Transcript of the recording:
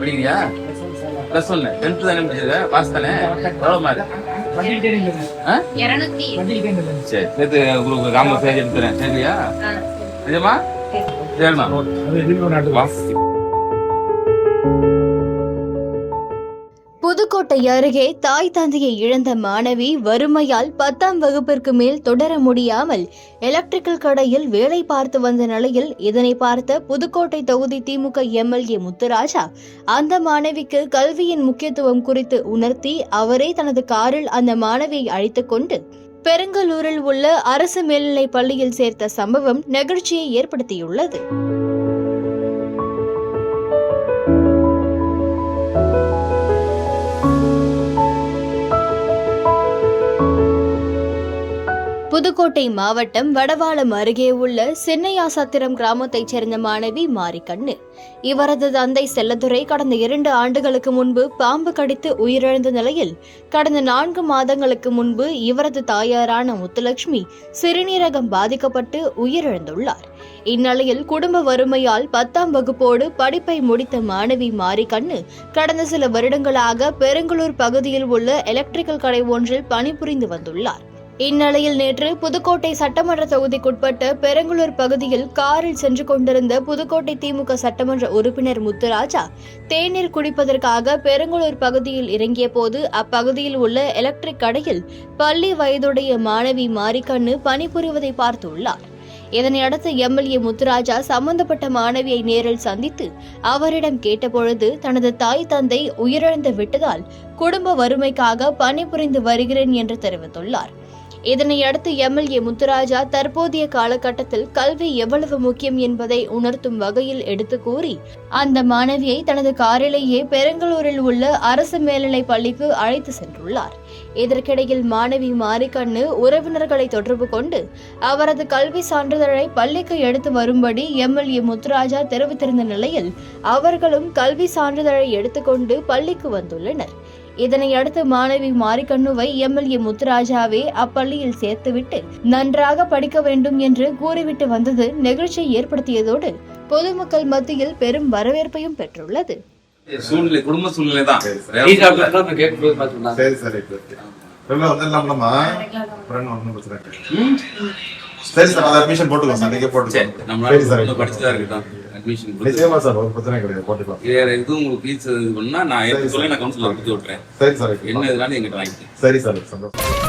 படிக்கிறியா? Plus ஒன்னு 10th தானே படிச்சிருக்க? பாஸ் தானே? எவ்வளோ மார்க்? சரி, நேற்று உங்களுக்கு காமர்ஸ் எடுத்துறேன். சரியா? நிஜமா? சரிண்ணா. புதுக்கோட்டை அருகே தாய் தந்தையை இழந்த மாணவி வறுமையால் 10ஆம் வகுப்பிற்கு மேல் தொடர முடியாமல் எலக்ட்ரிக்கல் கடையில் வேலை பார்த்து வந்த நிலையில் இதனை பார்த்த புதுக்கோட்டை தொகுதி திமுக எம்எல்ஏ முத்துராஜா அந்த மாணவிக்கு கல்வியின் முக்கியத்துவம் குறித்து உணர்த்தி அவரே தனது காரில் அந்த மாணவியை அழைத்துக் கொண்டு பெருங்கலூரில் உள்ள அரசு மேல்நிலைப் பள்ளியில் சேர்த்த சம்பவம் நெகிழ்ச்சியை ஏற்படுத்தியுள்ளது. புதுக்கோட்டை மாவட்டம் வடவாளம் அருகே உள்ள சின்னையாசத்திரம் கிராமத்தைச் சேர்ந்த மாணவி மாரிக்கண்ணு. இவரது தந்தை செல்லதுரை கடந்த 2 ஆண்டுகளுக்கு முன்பு பாம்பு கடித்து உயிரிழந்த நிலையில் கடந்த 4 மாதங்களுக்கு முன்பு இவரது தாயாரான முத்துலட்சுமி சிறுநீரகம் பாதிக்கப்பட்டு உயிரிழந்துள்ளார். இந்நிலையில் குடும்ப வறுமையால் 10ஆம் வகுப்போடு படிப்பை முடித்த மாணவி மாரிக்கண்ணு கடந்த சில வருடங்களாக பெருங்கலூர் பகுதியில் உள்ள எலக்ட்ரிக்கல் கடை ஒன்றில் பணிபுரிந்து வந்துள்ளார். இந்நிலையில் நேற்று புதுக்கோட்டை சட்டமன்ற தொகுதிக்குட்பட்ட பெருங்கலூர் பகுதியில் காரில் சென்று கொண்டிருந்த புதுக்கோட்டை திமுக சட்டமன்ற உறுப்பினர் முத்துராஜா தேநீர் குடிப்பதற்காக பெருங்கலூர் பகுதியில் இறங்கிய போது அப்பகுதியில் உள்ள எலக்ட்ரிக் கடையில் பள்ளி வயதுடைய மாணவி மாரிக்கண்ணு பணிபுரிவதை பார்த்துள்ளார். இதனையடுத்து எம்எல்ஏ முத்துராஜா சம்பந்தப்பட்ட மாணவியை நேரில் சந்தித்து அவரிடம் கேட்டபொழுது தனது தாய் தந்தை உயிரிழந்து விட்டதால் குடும்ப வறுமைக்காக பணிபுரிந்து வருகிறேன் என்று தெரிவித்துள்ளார். இதனையடுத்து எம்எல்ஏ முத்துராஜா தற்போதைய காலகட்டத்தில் கல்வி எவ்வளவு முக்கியம் என்பதை உணர்த்தும் வகையில் எடுத்து கூறி அந்த மாணவியை தனது காரிலேயே பெருங்கலூரில் உள்ள அரசு மேல்நிலைப் பள்ளிக்கு அழைத்து சென்றுள்ளார். இதற்கிடையில் மாணவி மாரிக்கண்ணு உறவினர்களை தொடர்பு கொண்டு அவரது கல்வி சான்றிதழை பள்ளிக்கு எடுத்து வரும்படி எம்எல்ஏ முத்துராஜா தெரிவித்திருந்த நிலையில் அவர்களும் கல்வி சான்றிதழை எடுத்துக்கொண்டு பள்ளிக்கு வந்துள்ளனர். இதனையடுத்து மாணவி மாரிக்கண்ணுவை எம்எல்ஏ முத்துராஜாவே அப்பள்ளியில் சேர்த்துவிட்டு நன்றாக படிக்க வேண்டும் என்று கூறிவிட்டு வந்தது நெகிழ்ச்சியை ஏற்படுத்தியதோடு பொதுமக்கள் மத்தியில் பெரும் வரவேற்பையும் பெற்றுள்ளது. சூழ்நிலை, குடும்ப சூழ்நிலை தான். சரி சார், அது அட்மிஷன் போட்டுக்கலாம் சார். நீங்க போட்டுக்கலாம். நம்ம படிச்சுதான் இருக்கட்டும். அட்மிஷன் நிச்சயமா சார், ஒரு பிரச்சனை கிடையாது, போட்டுக்கலாம். வேற எதுவும் உங்களுக்கு ஃபீஸ் இது பண்ணா நான் சொல்ல நான் கவுன்சிலர் கொடுத்து விட்டுறேன். சரி சார், என்ன இதனால எங்கிட்ட வாங்கிட்டு. சரி சார், சந்தோஷம்.